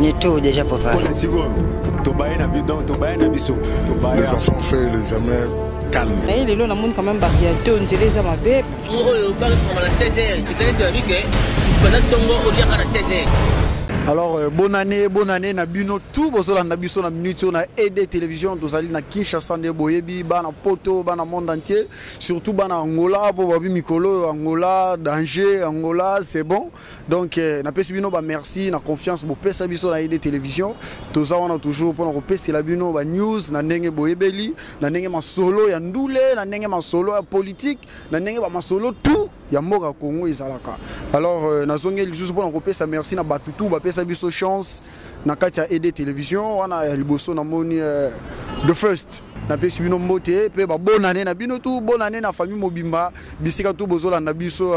Ni tout déjà préparé. Les enfants font les amers calmes. Et les lots, on a quand même bientôt, on dirait ça ma bête. Alors bonne année na bino tout bozola na biso na minute on a aidé télévision dozali na Kinshasa nde boyebi bana poto bana monde entier surtout bana Angola po babi mikolo Angola danger Angola c'est bon donc na pesi bino ba merci na confiance bo pesa biso na aidé télévision toza wana toujours pour repesi la bino ba news na ndenge boyebeli na ndenge masolo ya ndule na ndenge masolo ya politique na ndenge ba masolo tout ya mboka Congo ezalaka alors nazongeli juste pour repesa merci na batutu ba pesa biso chance na kati ya aidé télévision wana ya liboso na moni the first na pesi bino mbote pe ba bonne année na bino tout bonne année na famille mobimba bisika tout bozola na biso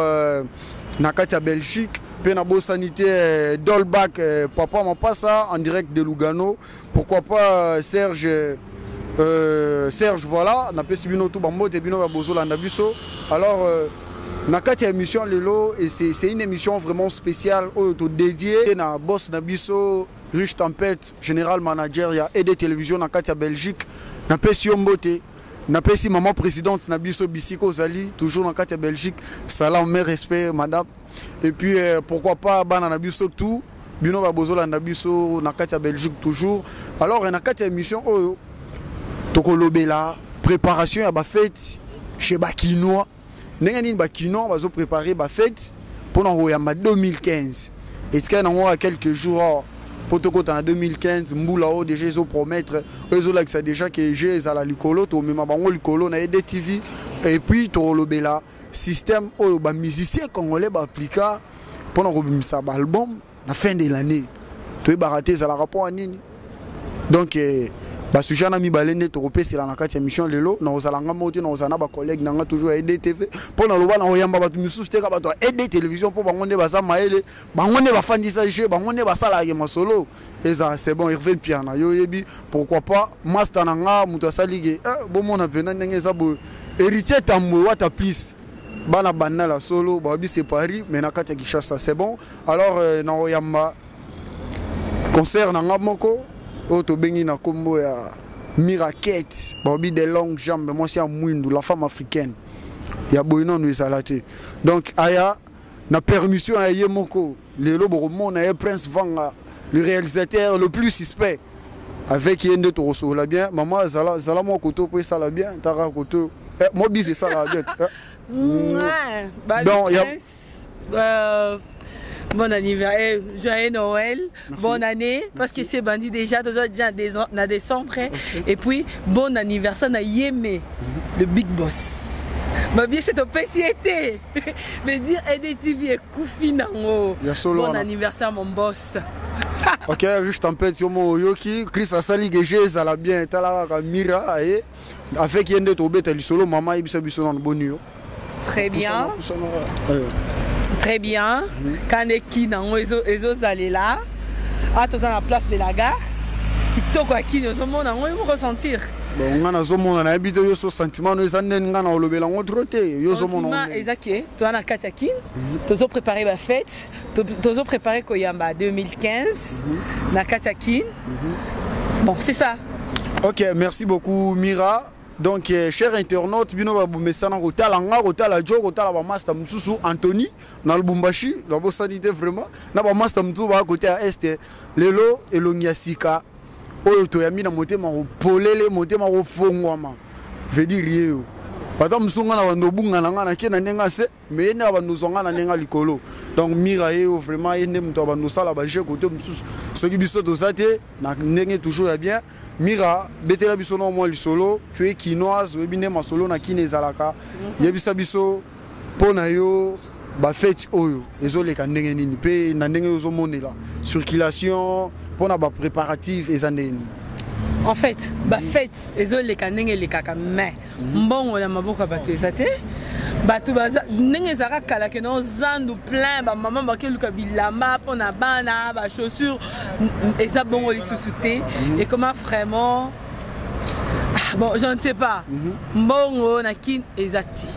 na kati ya Belgique pe na bo sanité Dolbach papa mapasa en direct de Lugano pourquoi pas Serge voilà na pesi bino tout ba mbote bino ba bozola na biso alors na kati émission lelo et c'est une émission vraiment spéciale auto dédiée na boss na biso Riche Tempête général manager ya aidé télévision na kati Belgique na pesi mbote na pesi maman présidente na biso Bisiko Zali toujours na kati Belgique salam mes respect madame et puis pourquoi pas bana na biso tout bino ba bozola na biso na kati Belgique toujours alors na kati émission oyo tokolobela préparation ya ba fête chez Bakinois Nengani Bakino va préparer ba fête pour en 2015. Et ce qu'il y a quelques jours pour te en 2015, Mboula o déjà ils promettre eux là que ça déjà que j'ai à la Licolo, to même bango Licolo na aidé TV et puis to lobela système o ba musicien congolais ba appliquer pour enregistrer ça album la fin de l'année. To baraté ça la rapport à nini. Donc sujet na mi balende to repesi la na kati émission lelo na ozalanga moti na ozana ba collègue nanga toujours aider TV pour na loba na oyamba batu misusu te ka bato aider télévision pour bangonde baza maele bangonde ba fandisa jeu bangonde ba sala ke masolo et ça c'est bon il revient bien na yo yebi pourquoi pas master nanga muto salige bon mona pena ndenge za bo héritier tamwe wata please bana banna la solo ba bi c'est Paris mais na kati ya Kinshasa c'est bon alors na oyamba concert nanga moko Auto bengi na kombo ya Miraquette, Bobby des longues jambes, moi c'est un Mwindu, la femme africaine. Ya boynon nous salate. Donc aya na permission à Yemoko, le lobo mon a Prince Vanga, le réalisateur le plus suspect. Avec Yende Toroso la bien, maman zala mon koto pour ça la bien, tara koto. Moi bis c'est ça la bien. Donc ya bon anniversaire, joyeux Noël, merci. Bonne année, parce que c'est bandit déjà dans décembre. Et puis, bon anniversaire à Yémé, le big boss. Ma vie, c'est ton PCT. Mais dire aidé TV et Koufi Nango. Bon anniversaire, mon boss. Ok, juste en fait, yomo yoki, Chris Asali Gege, ça l'a bien, tala Mira, avec Yende Tobe, t'as solo, maman, il s'est dans le bon. Très bien. Très bien. Quand les qui dans les allés là, à tous à la place de la gare, qui toque qui nous ont ressentir. Bon, on a zo mon habité yo so sentiment nous annen ngana olobela ngotroté yo zo mon. Exactement. Tu as Katiakin, tu as préparé ma fête, tu as préparé Koyamba 2015 na Katiakin. Bon, c'est ça. OK, merci beaucoup Mira. Donc, chers internautes, bino ba bomesana kotala nga kotala jo kotala ba master msusu Anthony na Lubumbashi, la bo sanité vraiment. Na ba master mtu ba côté à est lelo elongia sika. Oyo to yami na motema polele motema ko fongwama. Veut dire rien. Pata msunga na bandobunga na nga na kena nenga se mais na bandozonga na nenga likolo. Donc Mira yo vraiment ende mto bandosala ba je côté msusu. Soki biso dosate na ndenge toujours ya bien. Mira betela biso no mo lisolo tu es kinoise webine masolo na kine zalaka yebisa biso pona yo ba fête oyo ezoleka ndenge nini pe na ndenge ozo monela circulation pona ba préparatif ezandeni. En fait, ba fête ezoleka ndenge lekaka mais mbongo na maboko bato ezate bato baza ndenge zaka kala ke no zandu plein ba maman ba ke luka bilamba pona bana ba chaussures eza bongo lisusu te et comment vraiment bon je ne sais pas mbongo na kin ezati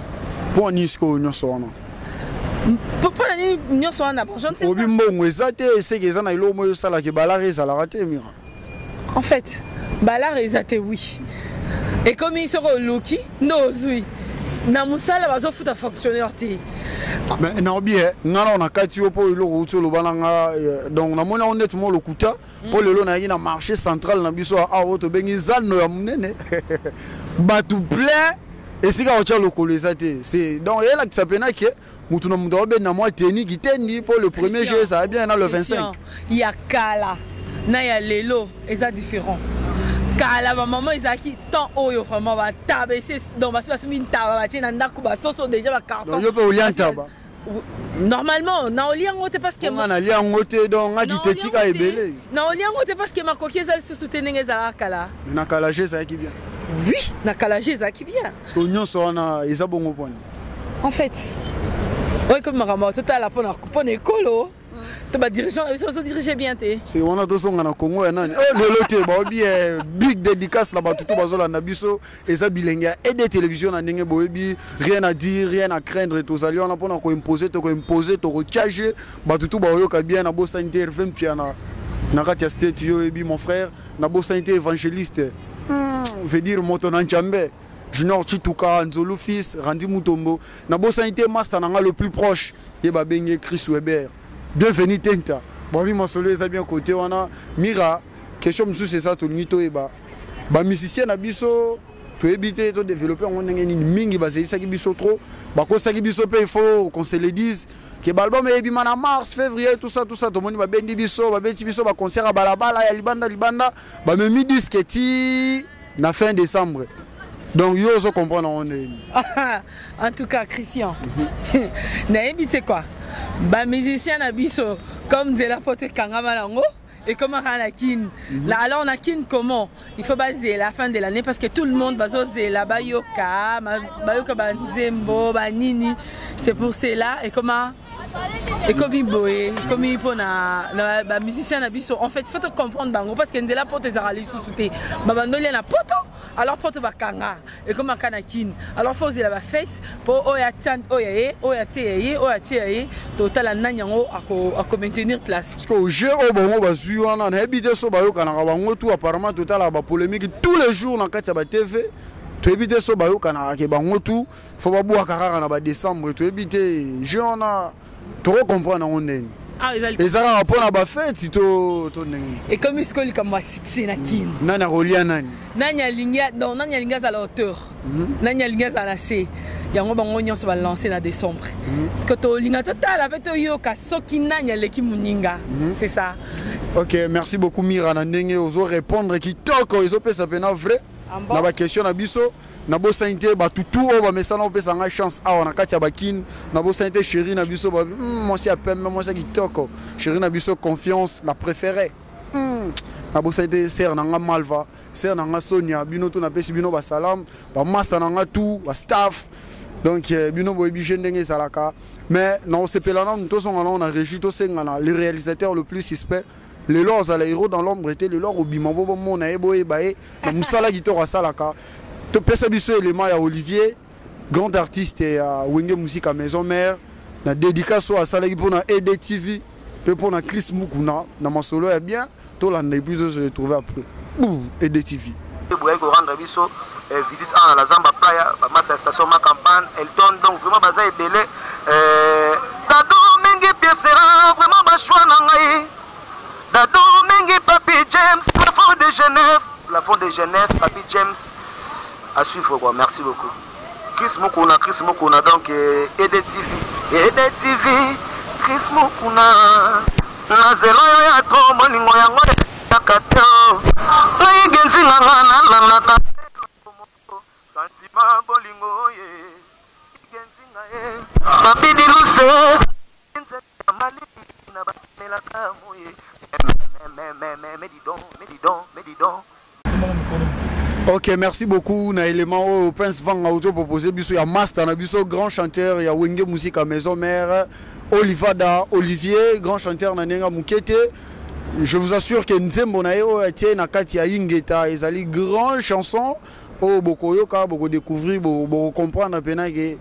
pour nisko nyosona Pourquoi nous sommes en abandon? En fait, Balar est athée, oui. Et comme ils sont au Loki, non, oui. Namusala va se foutre à fonctionner. Mais non, bien, on a quatre pour le route, le balanga, donc on a honnêtement le couta pour le long à marché central, na biso à auto bengizal no amune, batu plein. Et c'est quand on le colisate, c'est donc elle a qui s'appelle que Moutouna Moudobe na moi teni qui teni pour le premier jeu, ça va bien dans le 25. Il y a Kala, na ya Lelo, et ça différent. Kala maman ils a qui tant haut vraiment va tabaisser donc va se passer une table tiens na kuba soso déjà va carton. Donc yo peut lien taba. Normalement na lien ngote parce que on a lien ngote donc a dit tetika ebele. Na lien ngote parce que ma coquille ça se soutenir za Kala. Na Kala je ça qui bien. Oui, na Kalagé ça qui bien. Parce que nous sommes ils ont bon point. En fait, oui comme maman, tout à la pour écolo. Tu vas diriger, ils sont dirigés bien té. C'est on a tous on a Congo et nan. Oh le loté ba bien big dédicace là-bas tout bazola na biso et ça bilingue et des télévisions na ndenge boyebi rien à dire, rien à craindre tous alliés on a pour ko imposer to recharger ba tout ba yoka bien na bossa intervem piana. Na katia state yo ebi mon frère na bossa évangéliste. Veut dire Motonanjambe, Junior Chituka, Nzolo fils, Randy Mutombo, Nabo Sainte Master Nanga le plus proche, Yeba Benye Chris Weber. Bienvenue Tenta. Bon, oui, mon solo est bien côté, on a Mira, question monsieur c'est ça, tout le mito eba. Ba musicien abiso, tu éviter de développer, on a une mingi basé, ça qui biso trop, bah quand ça qui biso il faut qu'on se le dise. Que l'album est bien en mars, février, tout ça, tout le monde va bien biso, va bien biso, va concert à Balabala, à Libanda, va me mi disque ti na fin décembre. Donc yo je comprends on est. En tout cas Christian. Na c'est quoi? Ba musicien na biso comme de la pote kangama lango. Et comment on a kin? Là alors on a kin comment? Il faut baser la fin de l'année parce que tout le monde va oser la bayoka, bayoka banzembo, banini. C'est pour cela et comment? Et comme il boit, comme il peut na musicien na biso. En fait, il faut te comprendre bango parce que ndela pote zarali sous-souté. Babandoli na poto, alors pote bakanga. Et comme akanakin. Alors faut oser la fête pour oya tan oya tiye, total nanyango à maintenir place. Parce que au jeu au bon bazu on a habité so bayoka na bango tout apparemment total ba polémique tous les jours na kati ba TV. Tu évites so bayoka na ke bango tout, faut ba boire kaka na ba décembre, tu évites je on a tu comprends on est. Et ça rapport à ba fête to et comme il comme moi succès na kin. Nana rolia nani. Nanya linga donc nanya linga à la hauteur. Nanya linga à la C. Yango bango nyonso ba lancer na décembre. Parce que to linga total avec to yoka soki nanya leki muninga. C'est ça. OK, merci beaucoup Mira na ndenge ozo répondre qui toko ils ont fait ça pena vrai. Na ba question na biso na bo sainte ba tutu o ba mesana o pesa nga chance a na katia bakin na bo sainte chérie na biso ba moi c'est appel moi c'est kitoko chérie na biso confiance la préférée na bo sainte sœur na nga Malva sœur na nga Sonia bino to na pesi bino ba salam ba master na nga tout ba staff donc bino bo ebije ndenge salaka mais non c'est pelana to son on a régi to sengana le réalisateur le plus suspect. Les lors à l'aéro dans l'ombre était les lors au bimambo mon aébo et baé na musala guitar à salaka to pesa biso élément à Olivier grand artiste et à Wenge musique à maison mère na dédicace à salaki pour na EDTV et pour na Chris Mukuna na mon solo est bien to la ne plus se retrouver après EDTV boye ko rendre biso visite à la Zamba Playa ma station ma campagne Elton donc vraiment baza et belé tado mengi piesera vraiment ma choix na ngai Dado Mengi Papi James, plafond de Genève, Papi James, à suivre quoi, merci beaucoup. Chris Mukuna, donc EDTV, Chris Mukuna, na zelo ya to moningo yango takato, na igenzi na sentiment bolingo ye, igenzi na ye, Papi diluse, mali na ba melaka moye. OK, merci beaucoup. Na élément au Prince Van Auto proposé biso ya master na biso grand chanteur ya Wenge musique à maison mère Olivier grand chanteur na Nenga Mukete. Je vous assure que Nzembo na yo était na kati ya Ingeta ezali grand chanson au bokoyoka boko découvrir boko comprendre pena que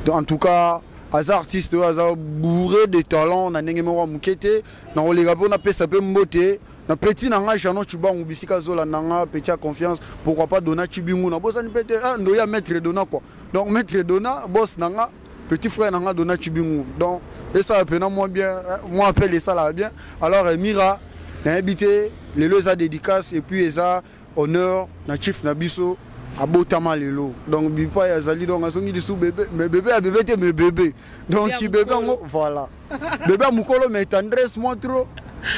en tout cas aza artiste aza bourré de talent na ndenge moko mukete na olega pona pesa pe mbote na petit nanga jano chubangu bisika zola nanga petit confiance pourquoi pas Dona Chibingu na bosa ni pete ndoya maître Dona quoi donc maître Dona boss nanga petit frère nanga Dona Chibingu donc et ça pena moi bien moi appelle ça là bien alors Mira na habité les loza dédicace et puis eza honneur na chief na biso abotama lelo donc bipa ya zali donc azongi disu bébé mais bébé a bébé te mais bébé donc qui bébé voilà bébé mukolo mais tendresse moins trop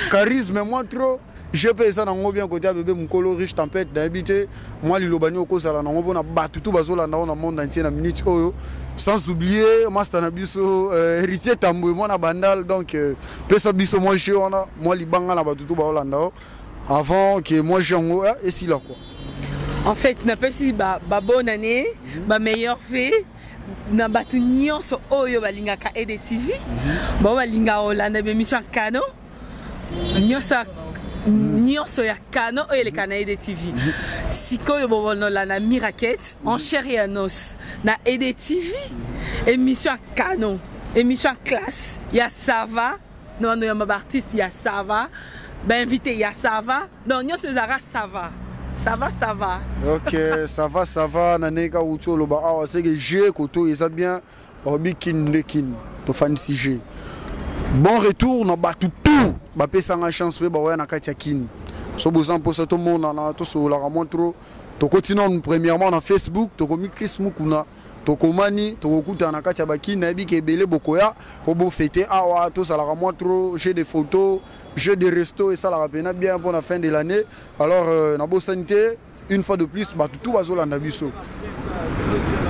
charisme moins trop je peux ça nango bien côté bébé mukolo riche tempête d'habiter moi lilobani okozala nango bona batu tout bazola na monde entier na minute oyo sans oublier master na biso héritier tamboué moi na bandal donc pesa biso moi chez on a moi libanga na batu tout baolanda avant que moi j'en et si là quoi. En fait, na pesi ba bonne année, ba meilleur fait, na batu nyonso oyo balingaka EDTV, ba balinga olanda émission Kano, nyonso ya Kano oyo le kana EDTV. Sikoyo bobono la na Miraket, en chair et en os, na EDTV, émission Kano, émission classe, ya Sava, non ya ma artiste ya Sava, ba invité ya Sava, donc nyonso zara Sava. Ça va. Ok, ça va. Naneka Oucho Loba. Ah, c'est que j'ai koto et ça bien. Obi kin lekin. To fan si j'ai. Bon retour, na batu tout. Ba pesa nga chance pe ba ouais na katia kin. So besoin pour ça tout le monde na to so la montre. To continuons premièrement na Facebook, to komi Chris Mukuna. Tokomani tokokuta na kati ya baki na yebi ke ebele bokoya po bo fêter awa to ça la montre j'ai des photos j'ai des restos et ça la rapena bien pour la fin de l'année alors na bo sanité une fois de plus ba tout bazolanda biso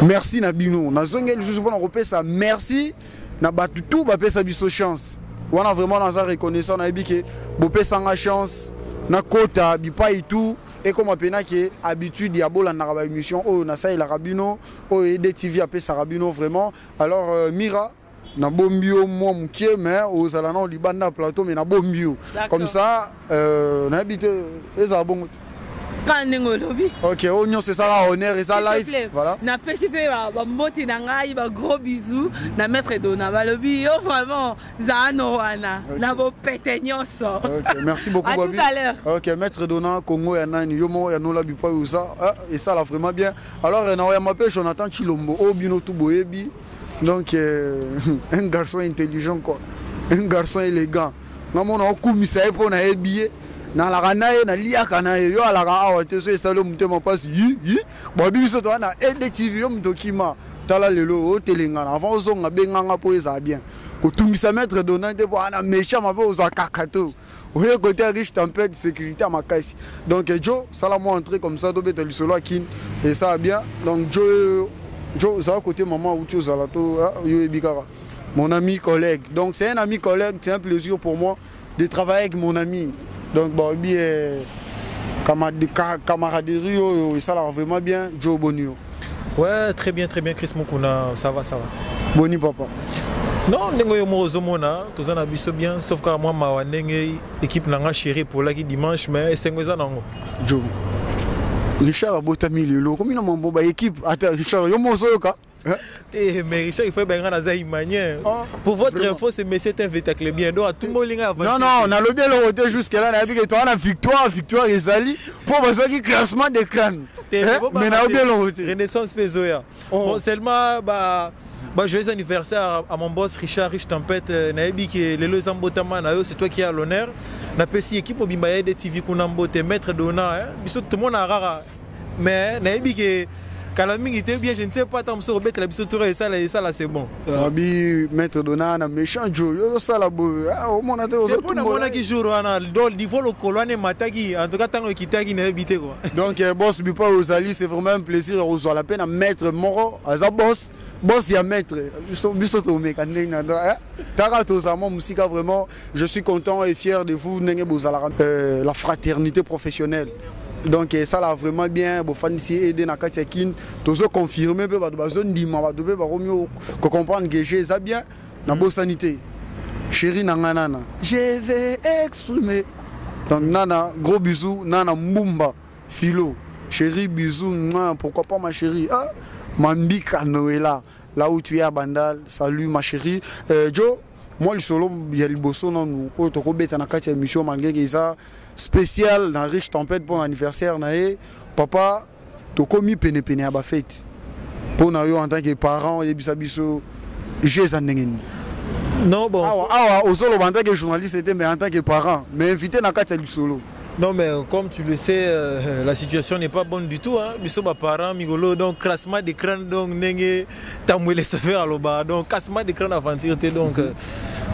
merci na bino na zongeli juste pour repesa merci na ba tout ba pesa biso chance wana vraiment na za reconnaissant na yebi ke bo pesa nga chance na kota bipa et tout et comme appena que habitude ya bolanda ba émission o na ça il rabino o EDTV appelle ça rabino vraiment alors Mira na bombio moi mukie mais aux alana libanda plateau mais na bombio comme ça na habite eza bon ok on c'est ça la honneur et ça live voilà na PCP ba mboti na ngai ba gros bisous na maître Dona ba lobi yo vraiment zano wana na bo pete nyonso ok merci beaucoup Babi ok maître Dona Congo ya nani yo mo ya no la bipa usa et ça là vraiment bien alors na ya m'appelle Jonathan Chilombo obino tout boyebi donc un garçon intelligent quoi un garçon élégant na mona okumisa epo na ebiye na la kanaye na liaka na yo ala ka awate so esalo mutema passe yi bo biso to na EDTV yo mutokima tala lelo o telengana avant ozonga benganga po eza bien ko tumisa maître Dona te po ana méchant mabe oza kakato oye côté riche tempête sécurité makasi donc Joe ça la moi entrer comme ça do betel solo akin et ça bien donc Joe ça côté maman ou chose là to yo ebikara mon ami collègue donc c'est un ami collègue c'est un plaisir pour moi de travailler avec mon ami. Donc, bon, bien, camaraderie, ça va vraiment bien, Joe Bonio. Ouais, très bien, Chris Mukuna, ça va. Boni, papa. Non, nengo mo zomona, tout ça na biso bien, sauf que moi, ma nenge équipe nanga chérie pour la qui dimanche, mais c'est quoi ça nango? Joe. Richard a botami lelo, comme il a mon boba équipe. Attends, Richard, yo mo zoyoka. Mais Richard, il faut bien une manière. Pour votre info, c'est monsieur Vétacle bien. Donc, tout le monde a non, on a le bien le côté jusqu'à là. On a vu que toi, on a victoire et Zali. Pour besoin du classement des crânes. Mais on a bien le côté. Renaissance Pézoya. Bon, seulement, joyeux anniversaire à mon boss Richard Rich Tempête. Naebi que les deux embotama c'est toi qui as l'honneur. Na pesi équipe au Bimbaye de TV Kunambote maître Dona. Tout le monde a rara. Mais Naebi que Kalaming était bien, je ne sais pas tant que Robert la bisotour et ça là c'est bon. Abi maître Dona na méchant Joe, ça la beau. Au monde a tout le monde qui joue dans le niveau le colonne matagi en tout cas tant que tagi n'a habité quoi. Donc boss Bipa Ozali c'est vraiment un plaisir aux la peine à mettre Moro à boss y a maître bisoto mécanique na Tarato Zama musica vraiment je suis content et fier de vous la fraternité professionnelle. Donc ça là vraiment bien bo fan ici aider na katiakin toujours confirmer pe ba zone dima ba do pe ba romio ko comprendre que j'ai ça bien na bo sanité chérie nana je vais exprimer donc nana gros bisous nana mbumba philo chérie bisous pourquoi pas ma chérie Mambika Noëlla là où tu es à Bandal. Salut ma chérie. Joe, moi le solo, il y a le bosso non nous. Oh, tu as na kati émission malgré que ça spécial dans Riche Tempête pour l'anniversaire naé. Papa, tu commis pene à ba fête. Pour nous en tant que parents, et bisabiso, j'ai zanengeni. Non bon. Au solo en tant que journaliste était mais en tant que parent, mais invité na kati du solo. Non mais comme tu le sais, la situation n'est pas bonne du tout. Hein. Nous sommes parents, migolo, donc classement d'écran, donc n'engé, tamoué se faire à l'oba, donc classement d'écran aventure, donc.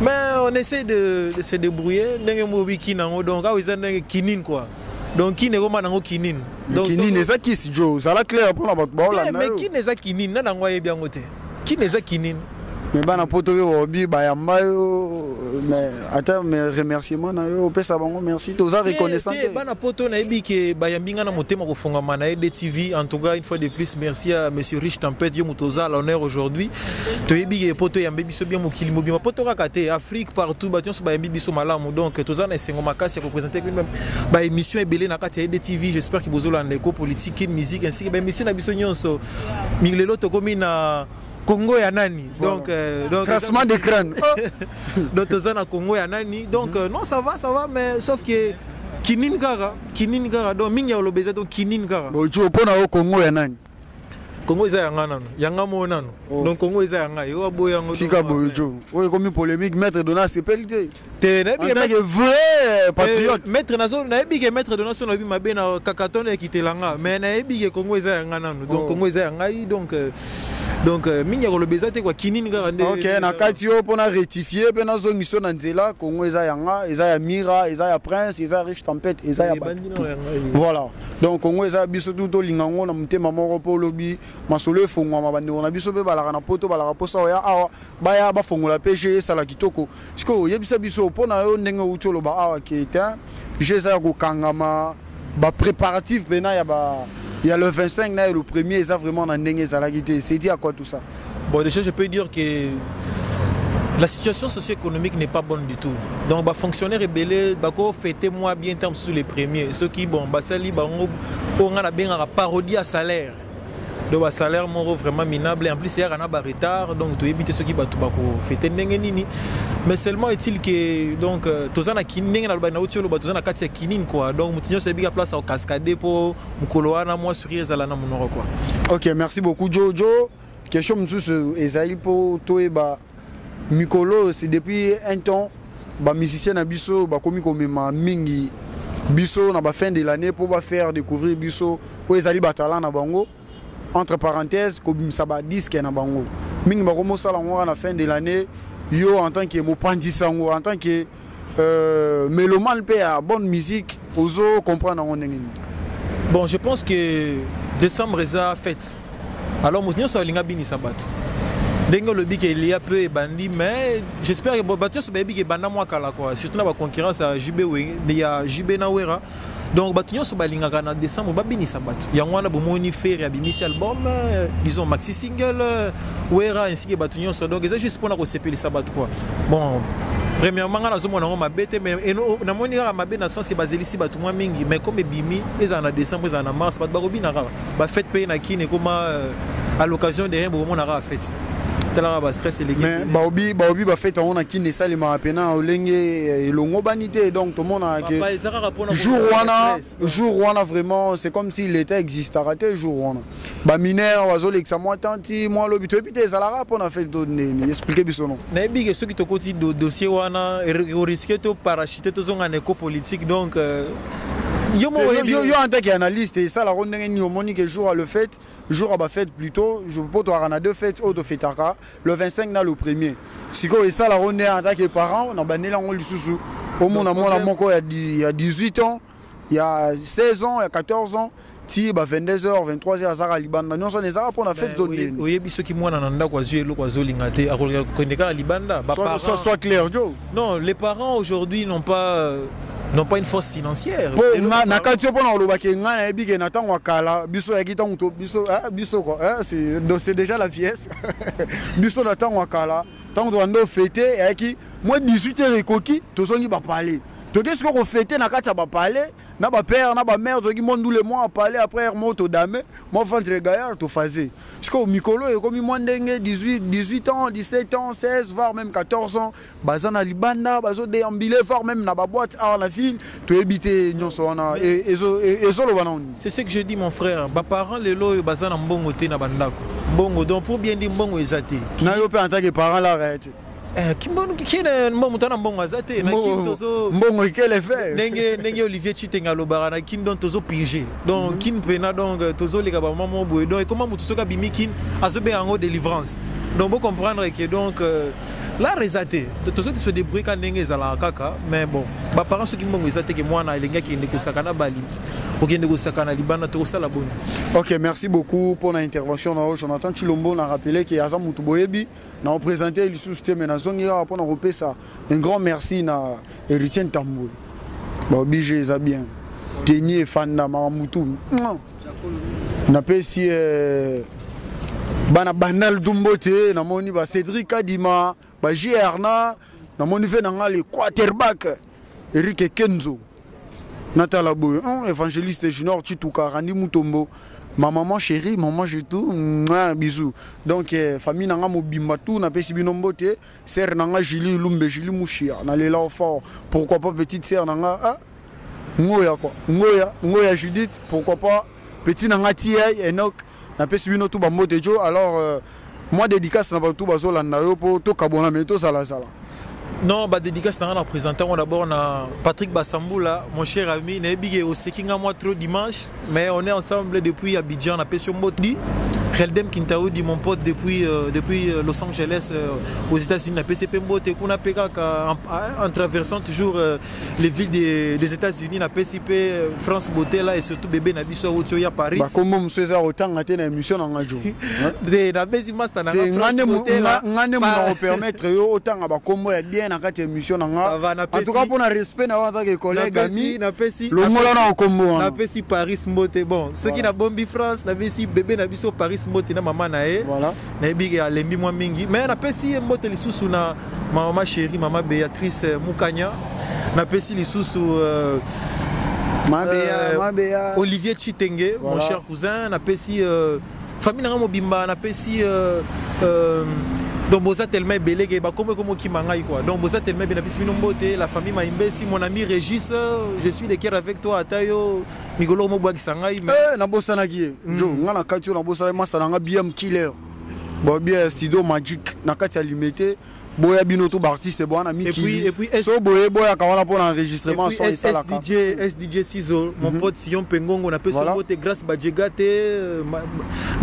Mais on essaie de se débrouiller. N'engé mobi kinango, donc ah ils ont kinin quoi. Donc qui n'est pas nango kinin. Donc kinin est ça qui si Joe, ça la clair pour la balle. Mais qui n'est pas kinin, n'a nango bien côté. Qui n'est pas kinin. Mais bana poto yo obi bayamba yo mais attends mes remerciements na yo pesa bango merci toza reconnaissant bana poto na ebi ke bayambinga na motema ko fonga mana de TV en tout cas une fois de plus merci à monsieur Riche Tempête yo mutoza à l'honneur aujourd'hui to ebi ke poto yambe biso bien mokili mobima poto kakate Afrique partout bation so bayambi biso malamu donc toza na sengo makasi représenter même ba émission ebele na kati de TV j'espère que bozola ndeko politique musique ainsi que ba émission na biso nyonso milelo to komi na Congo ya nani donc classement d'écran donc tozana Congo ya nani donc non ça va mais sauf que kinin gara donc mingi ya lobeza donc kinin gara bon tu opona au Congo ya nani Congo eza yanga nano yanga mo nano donc Congo eza yanga yo abo yango tika bojo o comme polémique maître Donas Sepelite te na bien que vrai patriote maître nazo na ebi que maître Donas no bi mabe na kakatone kitelanga mais na ebi que Congo eza yanga nano donc Congo eza yanga donc mingi ya lobeza te kwa kinini gara nde OK na kati yo pona rectifier pe na zongiso na nzela Congo eza yanga eza ya Mira eza ya Prince eza Riche Tempête eza ya voilà donc Congo eza biso tout lingango na mutema moko po lobi masolo efongwa mabande na biso pe balaka na poto balaka posa ya awa baya ba fongola PG sala kitoko siko yebisa biso pona yo ndenge utolo ba awa ki eta jeza ko kangama ba préparatif bena ya ba il y a le 25 là et le premier ça vraiment dans ndenge zalakité c'est dit à quoi tout ça bon déjà je peux dire que la situation socio-économique n'est pas bonne du tout donc ba fonctionnaire rebelle bako fêter moi bien terme sur les premiers ceux qui bon basali bango on a bien un parodie à salaire donc un salaire moro vraiment minable et en plus il y a un retard donc tu évites ceux qui batu bako fêter ndenge nini mais seulement est-il que donc tozana kinenge na lobana otio loba tozana kati ya kinine quoi donc mutinyo se biga place au cascade pour mukoloana moi sourire zala na monoro quoi. OK merci beaucoup Jojo question msusu ezali pour toeba mikolo c'est depuis un temps ba musicien na biso ba komi komema mingi biso na ba fin de l'année pour ba faire découvrir biso o ezali ba talent na bango entre parenthèses kobimisa ba disque na bango mingi ba komo sala ngwa na fin de l'année yo en tant que mopandi sango en tant que mélomane pe à bonne musique ozo comprendre on ndenge. Bon je pense que décembre eza fête alors motinyo so linga bini sabato ndenge le big il y a peu bandi mais j'espère que bato so big banda moi kala quoi surtout na ba concurrence à JB il y a JB na Wera donc bato nyonso balinga na décembre babini sabato yango wana bomoni faire ya bimisi album disons maxi single Wera ainsi que bato nyonso donc c'est juste pour na ko sepeli sabato quoi bon premièrement na zo mona ngoma bete mais na moni ka mabe na sens que bazelisi bato mwa mingi mais comme bimi eza na décembre eza na mars bato bakobina ka ba fête pe na kine comme à l'occasion de rien bomona ka fête tala ba stress et l'équipe mais baobi ba fête on a kine ça les marapena olenge elongo banité donc tout le monde a que jour wana vraiment c'est comme si l'état existait raté jour wana ba mineur wazo lexa moi tanti moi lobi to epité zalara pour na fête donner expliquer biso non na big ceux qui to koti dossier wana risquer to parachuter to zonga éco politique donc yo en tant qu'analyste et ça la ronde ni au monique jour à le fête jour à ba fête plutôt je peux toi on a deux fêtes au de fêtara le 25 na le premier siko et ça la ronde en tant que parent on a bané la on lisusu au monde à moi il y a 18 ans il y a 16 ans il y a 14 ans ti ba 22h 23h zara libanda non ça les ara pour la fête donner oyebi ceux qui moi na nda kwa zuelo kwa zolinga te akoneka libanda ba parents soit clair jo non les parents aujourd'hui n'ont pas une force financière. Na katio pona oloba ke nga na ebike na tango kala biso ya kita biso quoi c'est déjà la vieillesse biso na tango kala tant qu'on a fêté et qui moi 18h et coquille tout ça qui va parler. Donc qu'est-ce qu'on fêté na kati ba parler na ba père na ba mère donc monde tous les mois parler après remonte au dame moi ventre gaillard tout faisait. Parce que Mikolo est comme moi ndenge 18 ans, 17 ans, 16 voire même 14 ans bazana libanda bazo déambuler voire même na ba boîte à la ville to éviter nyonso wana et zo lo bana. C'est ce que je dis mon frère, ba parents les lo bazana mbongo te na bandako. Mbongo donc pour bien dire mbongo ezate. Na yo pe en tant que parent là arrête. Kimbonu kine mbongo mbongo azate na kintozo mbongo ikele fait nenge Olivier Chitenga lobara na kin don tozo pige donc kin pena donc tozo leka ba maman boy donc comment mutu soka bimi kin azobe en délivrance donc vous comprendre que donc la rezate tozo se débrouiller quand nenge zala kaka mais bon ba parents soki mbongo ezate que moi na elenga ki ndeko sakana bali okende ko sakana libana to sala boni. OK, merci beaucoup pour l'intervention na Jonathan Chilombo na rappelé que Azam mutu boyebi na présenter le système na zongira pour repérer ça. Un grand merci na Héritier Tambou. Ba obligé ça bien. Tenier fan na Mamutu. Na pesi bana banal dumbote na moni ba Cédric Kadima, ba Gierna, na moni ve na le quarterback Eric Kenzo. Natala Boy, évangéliste junior Chituka Randi Mutombo. Ma maman chérie, maman je tout, bisous. Donc famille nanga mobimba tout na pesi binombote, sœur nanga Julie Lumbe Julie Mouchia, na lela fort. Pourquoi pas petite sœur nanga ngoya quoi. Ngoya Judith, pourquoi pas petit nanga Tia Enoch na pesi bino tout bambote jo. Alors moi dédicace na tout bazolanda yo pour to kabona meto sala. Non, bah dédicace dans la présentation d'abord na Patrick Bassamboula, mon cher ami, n'est au Sekinga moi trop dimanche, mais on est ensemble depuis Abidjan, on a pêché Moti, Reldem Kintaou dit mon pote depuis Los Angeles aux États-Unis, on a pêché Moti, on a pêché en traversant toujours les villes des États-Unis, on a pêché France Beauté là et surtout bébé Nabiso Routio à Paris. Bah comment monsieur ça autant a été une émission dans la journée. De la base master na France Beauté là, on permettre autant à comment bien na kati émission nanga en tout cas pour na respect na en tant que collègue ami le mot là na kombo na pesi Paris Mbote bon ceux qui na bombi France na pesi bébé na biso Paris Mbote na maman na e voilà na bigi ya lembi mwa mingi mais na pesi Mbote lisusu na maman chérie maman Béatrice Mukanya na pesi lisusu Mabea Olivier Chitenge voilà. Mon cher cousin na pesi famille na mobimba na pesi donc boza tellement belé que bah comme qui mangaï quoi donc boza tellement bien appris minomote la famille Maimbesi mon ami Régis je suis de cœur avec toi atayo migolo mo boa kisangai mais na bossa na gie jo ngana katio na bossa ma sana nga BM killer bo bien studio magic na kati limité boya bino tout artiste bo na mi ki et puis so boya kawala pour l'enregistrement son ça la SDJ Sizo mon pote Sion Pengongo na pe so bote grâce badjegate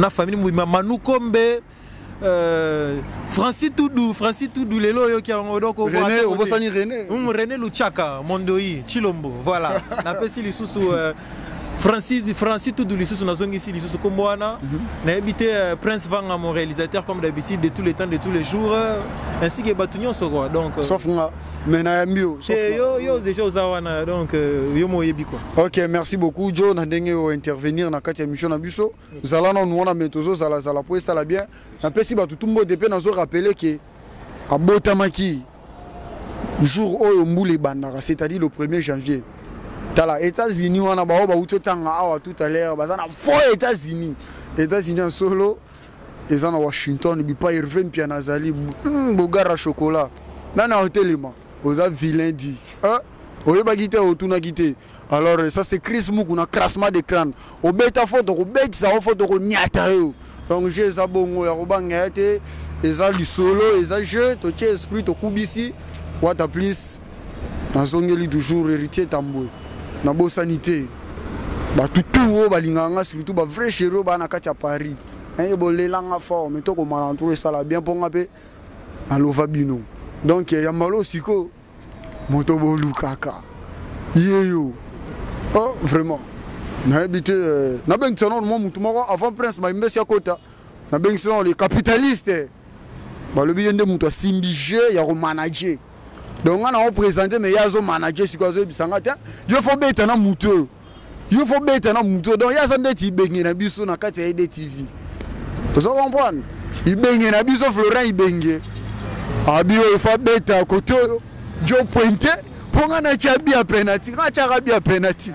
na famille Manu Kombe Francis Toudou lelo yo ki donc René obosani René Luchaka Mondoi Chilombo voilà na pesi lisusu Francis Toudou lisusu nazongi ici lisusu kombwana na habité Prince Vanga mon réalisateur comme d'habitude de tous les temps de tous les jours ainsi que Batunyon so quoi donc sauf nga mais na mbio yo déjà ozawana donc yo moyebi quoi. OK, merci beaucoup Joe na ndenge o intervenir na kati émission na biso zala na nous on a metozo zala pour ça la bien na pesi batu tumbo depuis nazo rappeler que abotamaki jour oyo mbule bandaka c'est-à-dire le 1er janvier tala États-Unis wana ba utotanga awa tout à l'heure bazana fo États-Unis en solo et en Washington bipa Irvin pia nazali bogara chocolat nana hotelima oza vilain dit oye bagité otuna gité alors ça c'est Chris Muku na crassement de crâne o beta photo ko beta sa photo ko nyata yo donc j'ai za bongo ya robanga té eza li solo eza jeu to tie esprit to kubisi wata please nazongeli toujours héritier Tambou na bo sanité ba tutu balinganga surtout ba vrai chéro ba na kati ya Paris bo lelanga fort mais to ko malantour ça la bien pour ngape na lova bino donc ya malo siko moto bolu kaka yeyo oh vraiment na habité na bengsono mo mutu moko avant Prince Maimbesi akota na bengsono les capitalistes ba le bien de mutu simbije ya ko manager donc on a représenté mais yazo manager siko zo bisanga ta yo fo beta na mutu donc yazo ndeti bengi na biso na kati ya TV to so comprendre ibenge na biso Florent ibenge Abio il faut bête à côté Joe pointé pour nga na chabi à penalty nga charabi à penalty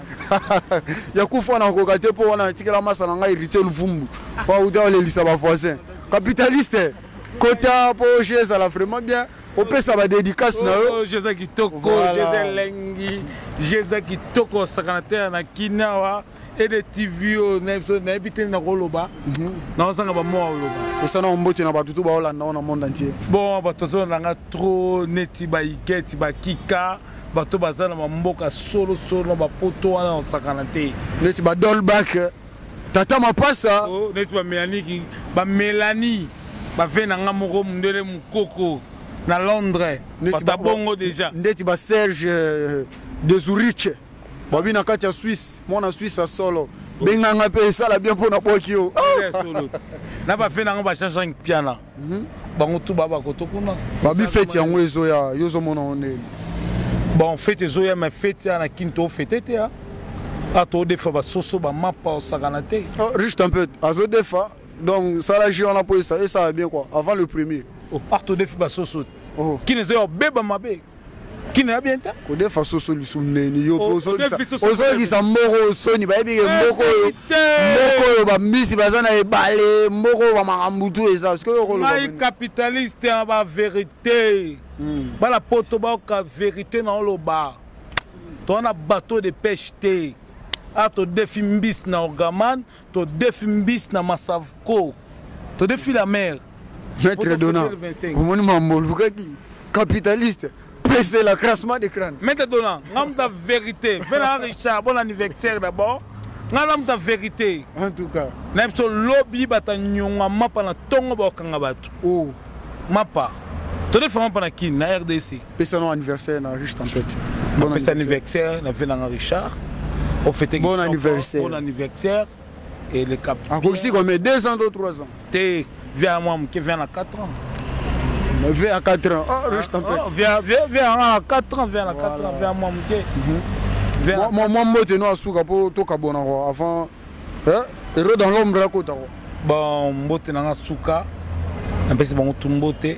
ya kufa na kokate pour na tikela masana nga irrité le vumbu pa uta le lisa ba voisin capitaliste kota pour chez ça la vraiment bien on peut ça va dédicace na yo Jésus kitoko Jésus lengi Jésus kitoko secrétaire na kinawa et de TV na habité na koloba na sanga ba mo loba et ça na mbote na batutu ba Hollande na monde entier bon batozo na trop neti ba iketi ba kika bato bazana mboka solo ba poto wana osakana te neti ba dolback tata mapasa neti ba Mélanie ba vena nga moko mundele mukoko na Londres ba bongo déjà neti ba Serge de Zurich babi na kati ya Suisse mona Suisse a solo benga nga pe sala bien pona bokio solo na ba vena nga ba change piano bango tu baba kotokuna babi fete yango ezo ya yozo mona oneli. Bon, fête zoya mais fête na kinto fête te a to defa ba soso ba mapa o saganate juste un peu azo defa donc ça la on a posé ça et ça va bien quoi avant le premier to defa ba soso qui ne zo beba mabe qui ne bien ta ko defa soso li suneni yo poso qui sa moro soni ba ebi moko ba misi bazana e balé moko ba makambutu eza ce que yo lo capitaliste na ba vérité bala poto ba ka vérité na loba to na bateau de pêche te a to defi mbis na Orgaman to defi mbis na Masavko to defi la mer maître Dona omoni mamol vukaki capitaliste presser la classement de crâne maître Dona ngam ta vérité vena Richard bon anniversaire d'abord ngam ta vérité en tout cas même so lobby bata nyonga mapa na tongo ba kanga bato mapa tout est vraiment pas na RDC. Pesa no anniversaire na Riche Tempête. Bon anniversaire na Venanga Richard. On fête bon anniversaire. Bon anniversaire et le cap. Encore ici comme 2 ans ou 3 ans. T'es viens moi qui vient à 4 ans. Viens à 4 ans. Oh Riche Tempête. Viens à 4 ans, viens à 4 ans, viens moi qui. Moi mote no asuka po to kabona avant héros dans l'ombre la kota. Bon mote na suka. Empesi bon tumbote.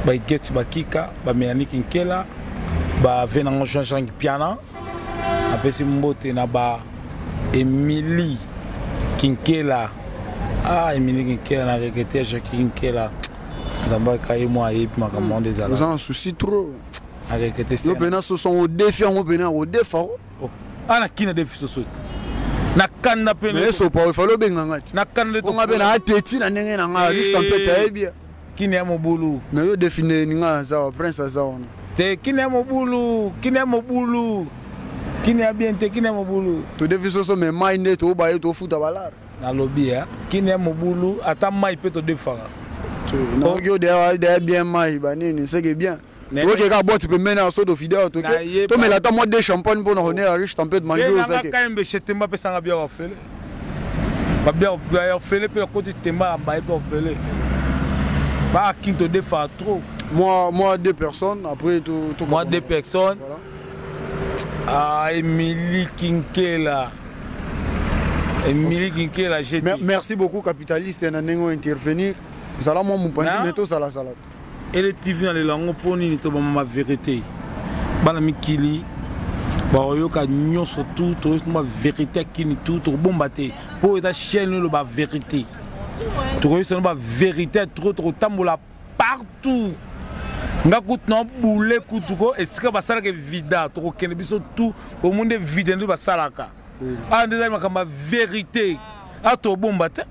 Ba Igeti ba Kika ba Mélanie Kinkela ba Venango Jean-Jean Piana apesi mbote na ba Emily Kinkela Emily Kinkela na regretté Jacques Kinkela Zamba kaye moi et makamon des ala. Vous en souci trop. A regretté ça. Yo pena so son au défi on pena au défa. Ana kina défi so so. Na kanda pena. Mais so pa falo benga ngati. Na kanda to. On a bena ateti na ndenge na nga Riche Tempête bien. Kini ya mobulu na yo définir ninga za prince za on te kini ya mobulu kini ya bien te kini ya mobulu to defiso so me mind to ba to futa balar na lobby ya kini ya mobulu ata mai pe to defara no yo de bien mai ba nini c'est que bien to ke ka bot pe mena so do fidèle to me la ta mode de champagne pour honneur à Riche Tempête manger au ça ka embe chetemba pe sanga bien ofele ba bien ofele pe côté temba ba ba ofele. Pas qui te défend trop. Moi 2 personnes, après tout. Moi 2 personnes. Voilà. Emily Kinkela. Emily Kinkela, j'ai dit. Merci beaucoup, capitaliste, et nous intervenir. Zala moi mon point mais tout ça la salade. Et les TV dans les langues pour ni to ma vérité. Bana mikili. Ba yoka nyon surtout to ma vérité qui ni tout bombaté. Pour ta chaîne le ba vérité. Tu vois, c'est une vérité trop tamboula partout. Nga koutna boule koutuko et sika basala ke vida to kene biso tout au monde vide ndo basalaka. Ah ndeza makamba vérité. A to bomba te.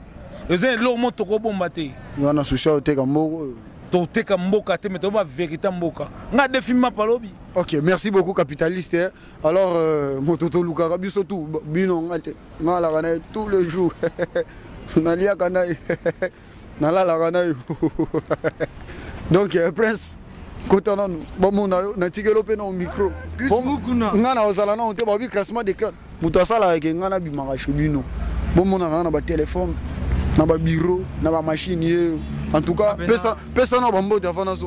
Ezé lo mo to ko bomba te. Wana social te ka mboko. To te ka mboka te mais to ba vérité mboka. Nga défi ma palobi. OK, merci beaucoup capitaliste. Alors mototo luka biso tout bino ngate. Ngala kana tous les jours. Nalia Kanaï, Nala Kanaï. Donc, Prince, quand on a un micro, on a un classement d'écran. Moutasala avec un gana bimarachebuno. Bon, on a un téléphone, un bureau, une machine. En tout cas, personne n'a pas de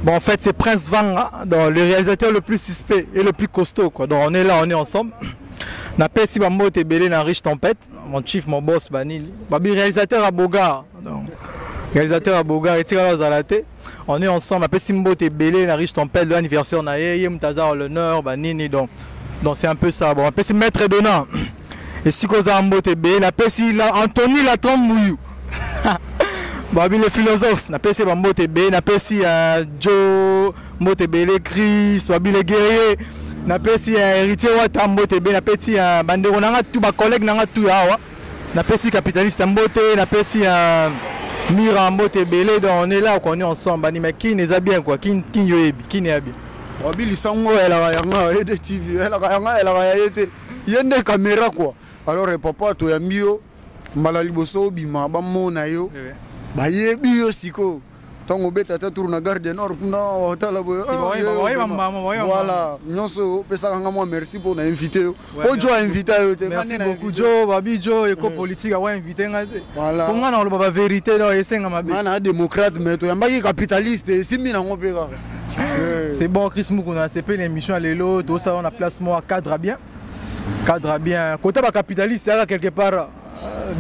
Bon, en fait, c'est Prince Vanga, le réalisateur le plus suspect et le plus costaud. Quoi. Donc, on est là, on est ensemble. Na pesi bambo te belé na Riche Tempête, mon chief, mon boss Banil. Babi réalisateur à Boga. réalisateur à Boga et Tirala Zalate. On est ensemble, après Simbo Tebele, la riche tempête, l'anniversaire Naye, Yem Tazar l'honneur, Banini, donc c'est un peu ça. Bon, après c'est Maître Donna. Et si Koza Ambo Tebele, après si Anthony Latran Mouyou. Babi les philosophes, après c'est Bambo Tebele, après si Joe Motebele, Chris, Babi les guerriers, après si héritier Watambo Tebele, après si Bandero Nanga, tous mes collègues Nanga, tout là. Après si capitaliste Ambote, après si Mira Mbote Belé, on est là, on est ensemble. Mais qui n'est pas bien quoi? Qui n'est bien? Wabili sango elle a des TV, elle a été. Il y a des caméras quoi. Alors papa to ya mio malali boso bima ba mona yo. Ba ye bio siko. Tango beta ta tourna garde nord kuna hotala boyo. Voilà, nyonso pesa nga moi merci pour na invité. Ojo invité yo te. Merci beaucoup Jo, Babi Jo éco politique a invité nga. Voilà. Pour nga na ba vérité là esenga mabe. Mana démocrate mais to yamba capitaliste simi na ngopeka. C'est bon Chris Mukuna, c'est pas une émission à l'élo, tout ça on a placement à cadre bien. Cadre bien. Côté ba capitaliste là quelque part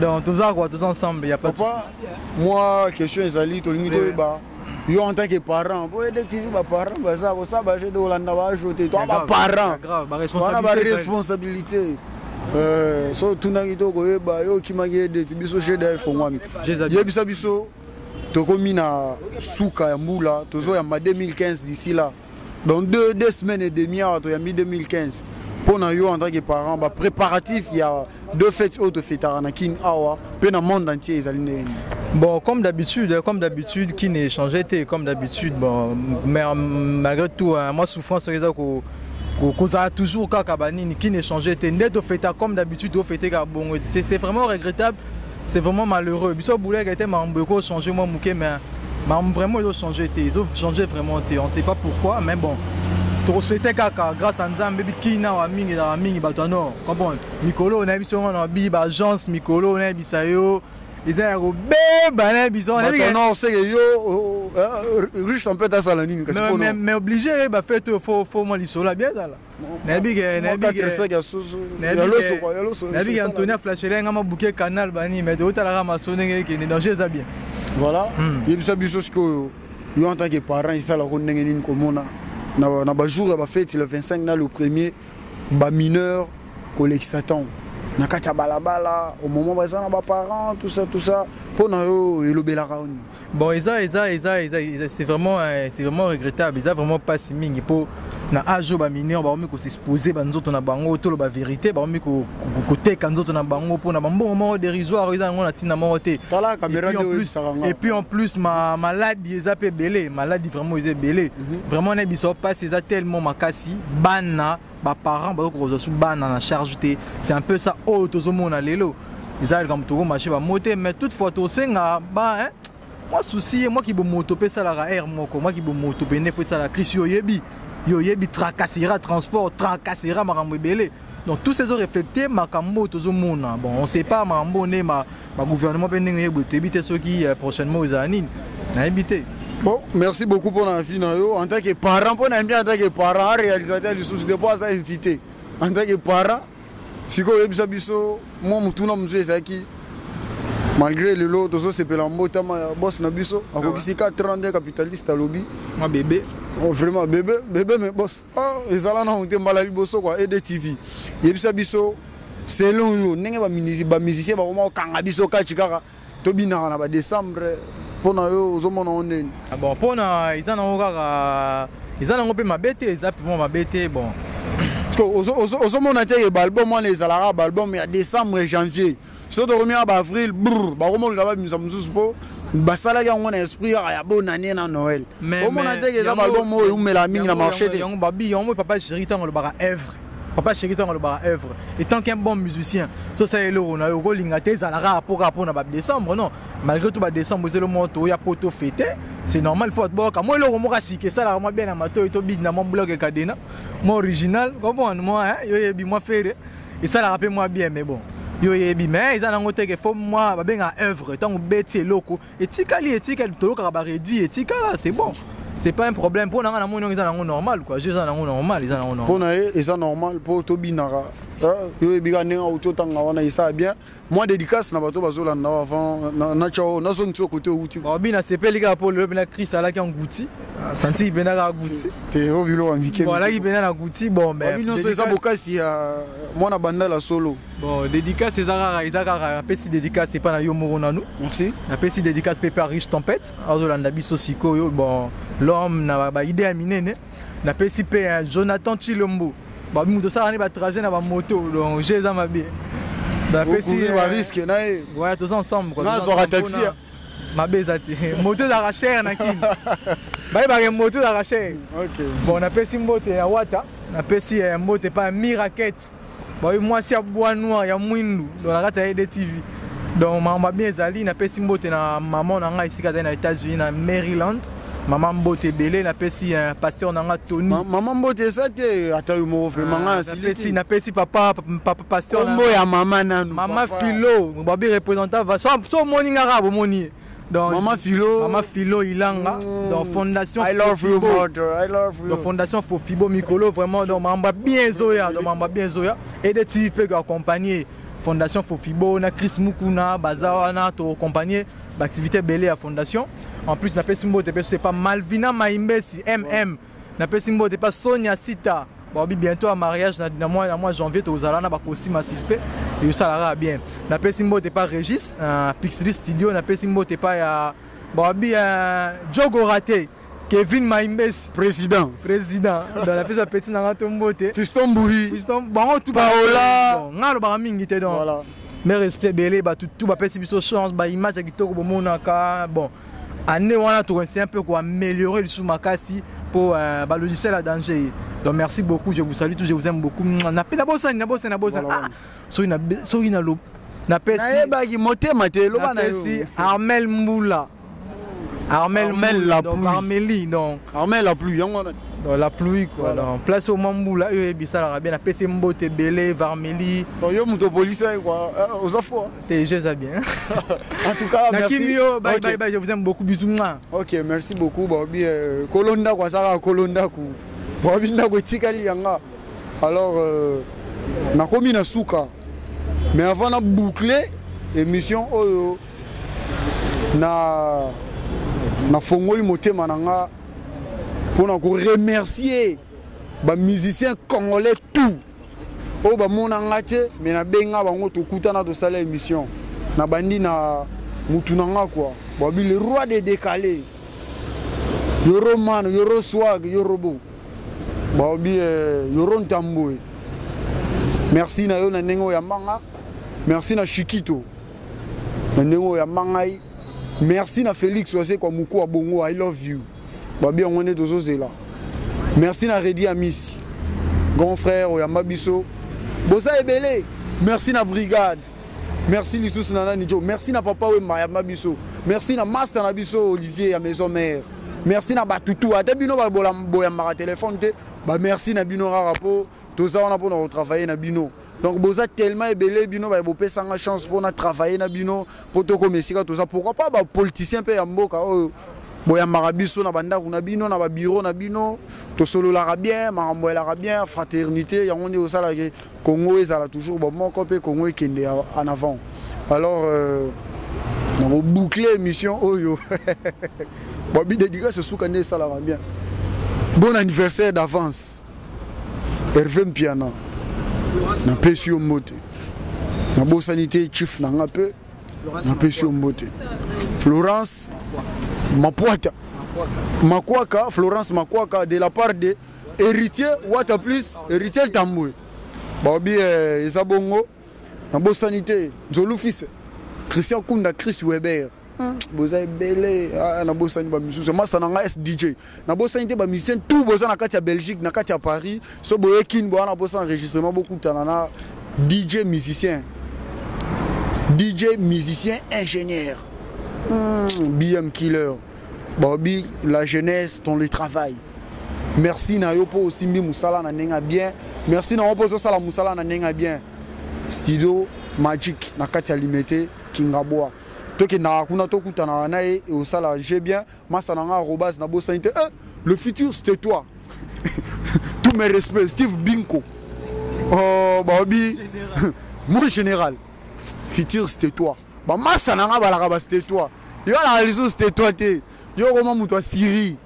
dans tout ça quoi, tous ensemble, il y a pas de moi question ezali to lingi to ba yo en tant que parent pour aider TV ba parent ba ça ba j'ai de Hollanda ba ajouter toi ba parent grave ba responsabilité so tunangi to ko ba yo ki magi aider biso chez des fongwami yebisa biso to komi na suka ya mbula tozo ya 2015 d'ici là dans deux semaines et demie to ya mi 2015 pour nous en tant que parents, préparatif, il y a deux fêtes autres fêtes à Anakin Awa, puis dans le monde entier. Bon, comme d'habitude, qui n'est changé, comme d'habitude, bon, mais malgré tout, moi souffrance c'est ça qu'on a toujours Kakabani qui n'est changé, net au fait comme d'habitude au fait bon, c'est vraiment regrettable, c'est vraiment malheureux. Biso Boulet a été beaucoup changé moi mouké mais vraiment ils ont changé, vraiment, on ne sait pas pourquoi, mais bon. C'était grâce à Nzambe Kina wa mingi na mingi batano comprendre Mikolo na biso na bi ba agence Mikolo na bisayo ils ont beba na biso non c'est yo riche en peut à salanine mais obligé ba fait faut moi lisola bien ça là na bi Antonia Flashele ngama bouquet canal bani mais de otala ma sonenge qui est danger ça bien voilà yebisa biso ce que yo en tant que parent ça la ronenge nini komona na ba jour ba fête le 25 na le premier ba mineur collègue Satan na katia balabala au moment ba na ba parents tout ça pour na yo elobela raoni bon c'est vraiment regrettable ils a vraiment pas si mingi pour na ajo ba mineur ba ko s'exposer ba nzoto na bango to ba vérité ba ko côté kan nzoto na bango pour na bon moment dérisoire ils ont na tina moroté et puis en plus ma maladie ils a peu belé maladie vraiment ils est belé vraiment na biso pas c'est tellement makasi bana ba parents ba ko zo bana na charge c'est un peu ça oh tozo mona lelo ils a comme tout marché ba moté mais toutefois to senga ba hein moi souci moi qui bo moto pe ça la air moi qui bo moto pe ne faut ça la crise yo yebi tracassera transport tracassera makambo belé donc tous ces autres reflétés makambo tozo mona bon on sait pas makambo né ma gouvernement pe ndenge yebote éviter ceux qui prochainement aux anines na éviter. Bon, merci beaucoup pour la vie en tant que parent pour bien en tant que parent réalisateur du souci de pas invité en tant que parent si ko yebisa biso moi mutuna mzwe zaki malgré le lot tozo sepela mbota ma boss na biso akokisika 32 capitaliste à lobby moi bébé. Oh, vraiment bébé mais boss ils allaient na honte mbala liboso quoi et des TV yebisa biso selon yo ndenge ba musicien ba koma kanga biso ka chikaka to bina na ba décembre pour na yo ozomona onene bon pour na ils en ont pe mabete ils a vraiment mabete bon ozomona te album moi les alara album ya décembre et janvier so to remis ba avril ba komo ka ba misa mususu po basala ya ngona esprit ya bonne année na Noël omona te ke za album mo umela mingi na marché te yango babi yango papa chéri tango le bara Èvre papa chéri tango le bara Èvre et tant qu'un bon musicien so ça le on a yo linga te zalara pour na ba décembre non malgré tout ba décembre c'est le moto ya poto fêté c'est normal faut boka moi le romo kasike ça la moi bien na mato to bid na mon blog kadena moi original comprendre moi hein yo yebi moi faire et ça la rappelle moi bien mais bon yo yebi mais ils en ont que faut moi ba benga Èvre tant bêtier loko et tikali to ka ba redi et tikala c'est bon c'est pas un problème pour na mon ils en normal quoi juste en normal ils en normal pour na ils en normal pour to binara yo ebiga nenga ototanga wana isa bien moi dédicace na bato bazolanda avant na chao na zone to côté outi Bobby na sepeli ka pour le bena Chris ala ki ngouti senti bena ka ngouti te obilo wa mike voilà ki bena na ngouti bon mais Bobby non so eza bokasi ya mwana banda la solo bon dédicace ezaka pesi dédicace c'est pas na yo moro na nous merci na pesi dédicace Pépé Riche Tempête azolanda biso siko yo bon l'homme na ba idée à minene na pesi pe Jonathan Chilombo ba mu do ça ne ba trajet na ba moto donc j'ai ça ma bien na pesi ba risque na ouais tous ensemble quoi na zo taxi ma bezati moto da cher na kin ba moto da cher OK bon na pesi mbote ya wata na pesi mbote pa miraket ba moi si aboa noir ya mwindu dans la rata de TV donc ma bien ezali na pesi mbote na maman na nga ici na États-Unis na Maryland maman mbote belé na pesi un pasteur na nga Tony maman mbote ça te ata yo mo vraiment nga siliki na pesi papa pasteur na ya mama nanu mama Philo babi représentant va so moninga rabo moni donc maman Philo ilanga donc fondation I love you mother I love you donc fondation Fofibo Mikolo vraiment donc mamba bien zoya et des types qui accompagner fondation Fofibo na Chris Mukuna bazawa na to accompagner l'activité belé à fondation en plus na pesimbo te c'est pas Malvina Maimbesi na pesimbo te pas Sonia Sita bon bientôt à mariage na mois janvier to zalana ba kosi ma suspect et ça la bien na pesimbo te pas Régis Pixel Studio na pesimbo te pas ya bon Jogo raté Kevin Maimbesi président dans la pesa petit na tombote Fiston Bouri bon tout Paola ngalo ba mingi te donc voilà mais respect belé ba tout ba pesi biso chance ba image ki to ko mona ka bon année wana to c'est un peu quoi améliorer le sous makasi pour ba logiciel à danger donc merci beaucoup je vous salue tous je vous aime beaucoup na pena bossa so ina lo na pesi na ba ki motema te lo bana pesi Armel Mboula Armel la pluie dans la pluie quoi voilà. Donc place au Mamboula et bisa la bien na pesi mbote belé Varmeli yo muto police quoi aux affaires t'es ça bien en tout cas merci Nakimio bye je vous aime beaucoup bisous. OK merci beaucoup Bobby kolonda kwa saka kolonda ku Bobby ndako tikali yanga alors na komi na suka mais avant na boucler émission oyo na fongoli motema nanga pour remercier les musiciens congolais tout o ba mona ngate mais na benga bango to kutana to sala émission na bandi na mutunanga quoi babi le roi des décalés yoro man yoro swag yoro bo babi yoro ntamboe merci na yo na nengo ya manga merci na Chikito na nengo ya mangai merci na Félix Ose kwa muku wa bongo I love you babi on est tous là merci na Redi Amis grand frère Oyamba Biso boza ebele merci na brigade merci Lissus Nana Nijo merci na papa Oyamba Biso merci na master na Biso Olivier ya maison mère merci na batutu ate bino ba boya mara téléphone te ba merci na bino rapo toza on a pour travailler na bino donc boza tellement ebele bino ba bo pesa nga chance pour na travailler na bino pour to komesika toza pourquoi pas ba politicien pe ya mboka boya marabiso na banda kuna bino na ba bureau na bino to solo la bien marambo la bien fraternité ya on est au sala que Congo ezala toujours bon moko pe Congo ekende en avant alors on va boucler émission oyo Bobby dédicace ce soukane ça la bien bon anniversaire d'avance Hervé Mpiana na pesio mote na bo sanité chief na nga peu na pesio mote Florence Makwaka Florence Makwaka de la part de héritier Wata plus héritier Tamboué Bobby Ezabongo na bo sanité Nzolu fils Christian Kunda Chris Weber boza belé na bo sanité ba musicien masa na nga SDJ na bo sanité ba musicien tout boza na kati ya Belgique na kati ya Paris so boye kin bo na bo sa enregistrement beaucoup tanana DJ musicien ingénieur BM Killer Bobby la jeunesse ton le travail merci na yo po aussi mi musala na nenga bien merci na opo sala musala na nenga bien studio Magic na kati ya limité Kingabwa toke na kuna to kutana na e au sala j'ai bien masa na arobase na bo sanité le futur c'était toi tous mes respects Steve Binko Oh, Bobby. Mon général. Futur, c'était toi. Bah, massa nanga balaka, c'était toi. Yo, la réalisation, c'était toi. Yo, comment mouton Syrie.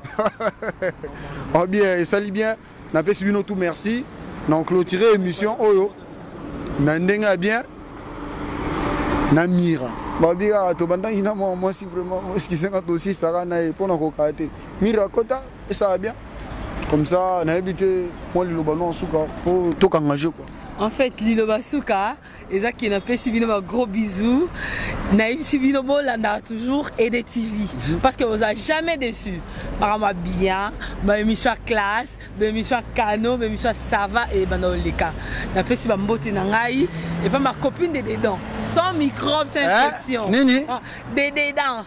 Oh, bien, et ça lit bien. N'a pas suivi tout, merci. N'a clôturé l'émission. Oh, yo. N'a ndenga bien. N'a mira. Bah, bien, to bandan, il y a moi, si vraiment, ce qui s'est aussi, ça va, pour nous cocater. Mira, kota, et ça va bien. Comme ça, on a évité, moi, le ballon en souka, pour tout engager, quoi. En fait, Lilo Basuka, et ça qui n'a pas suivi un gros bisou, n'a eu suivi a toujours aidé TV. Parce que vous n'avez jamais déçu. Par exemple, bien, ma émission classe, ma émission cano, ma émission sava et banolika. N'a pas suivi un beauté nangai et pas ma copine des dedans. Sans microbes, c'est infection. Nini? Des dedans.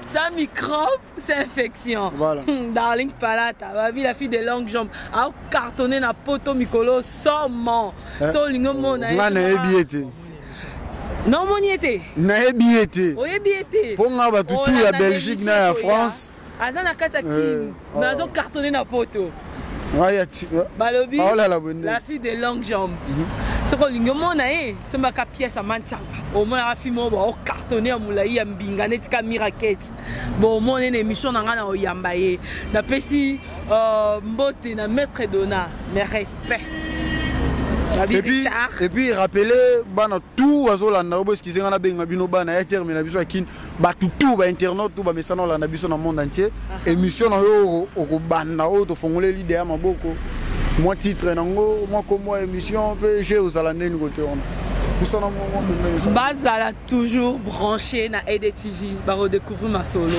Sans microbes, c'est infection. Voilà. Darling Palata, ma vie, la fille des longues jambes, a cartonné na poto micolo sans mort. So lingo mona na ebiete non moniete na ebiete oyebiete ponga ba tutu ya Belgique na ya France azana kasa kim nazo cartonner na poto balobi la fille de longue jambe soko lingo mona so maka pièce manchanga au moins la fille mo ba cartonner mulai ya mbinga netika miraket bon mon une émission na ngana oyamba ye na pesi mbote na maître dona mes respects. Et puis rappelez bana tout azolanda parce qu'ils ont benga bino bana terminé biso akin ba tout ba internet tout ba mesana landa biso na monde entier émission na yo o banda o to fongole l'idée maboko moi titre nango moi comme moi émission PG aux alanda ni côté on pour ça na bazala toujours branché na EDTV ba redécouvrir ma solo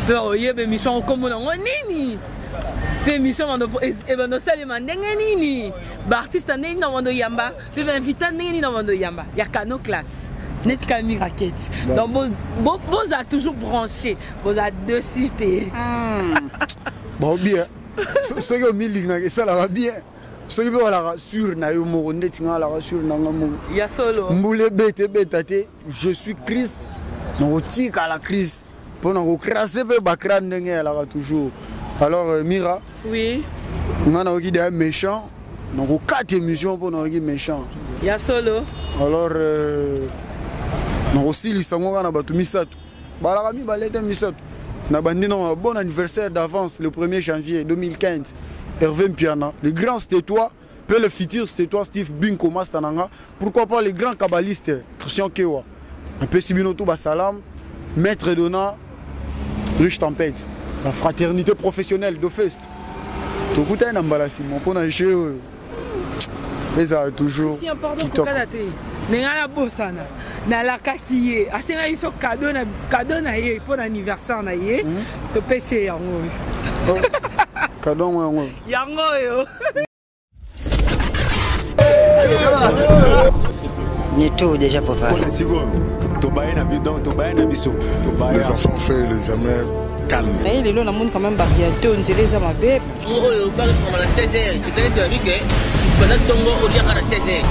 pe oyebe émission comme nango nini émission et ben seulement nini artiste nini na wando yamba pe invité nini na wando yamba ya cano classe netka mi raquette donc vous a toujours branché vous a deux cités bon bien ce que milinga ça la bien ce qui veut la sur na yo mo netinga la sur na ngamo ya solo mbule bete betate je suis Chris no tika la Chris pour nous crasser pe bakran ndenge la toujours. Alors Mira, oui. On a aussi des méchants. Donc 4 émissions pour nous méchants. Il y a solo. Alors on aussi les sangs on a battu Misatu. Balagami balete Misatu. On a bandé un bon anniversaire d'avance le 1er janvier 2015. Hervé Mpiana, le grand c'était toi, puis le futur c'était toi Steve Binko Mastananga. Pourquoi pas les grands kabbalistes Christian Kewa. Un peu Sibinoto Basalam, Maître Dona, Riche Tempête. La fraternité professionnelle de Fest. Tout le monde a un embarrassement pour un jeu. Et ça toujours. Si on parle de Kokadate, nous avons la bossana, nous avons la kakiye. Assez là ils sont cadeau na pour l'anniversaire na yé. Tu peux essayer yango. Cadeau yango. Yango yo. Ni tout déjà pour faire. Les enfants fait les amers. Calme. Mais il est là, on a quand même barrière. On dirait ça ma bébé. On va 16h. Ils allaient te dire que pendant ton go, on vient à 16h.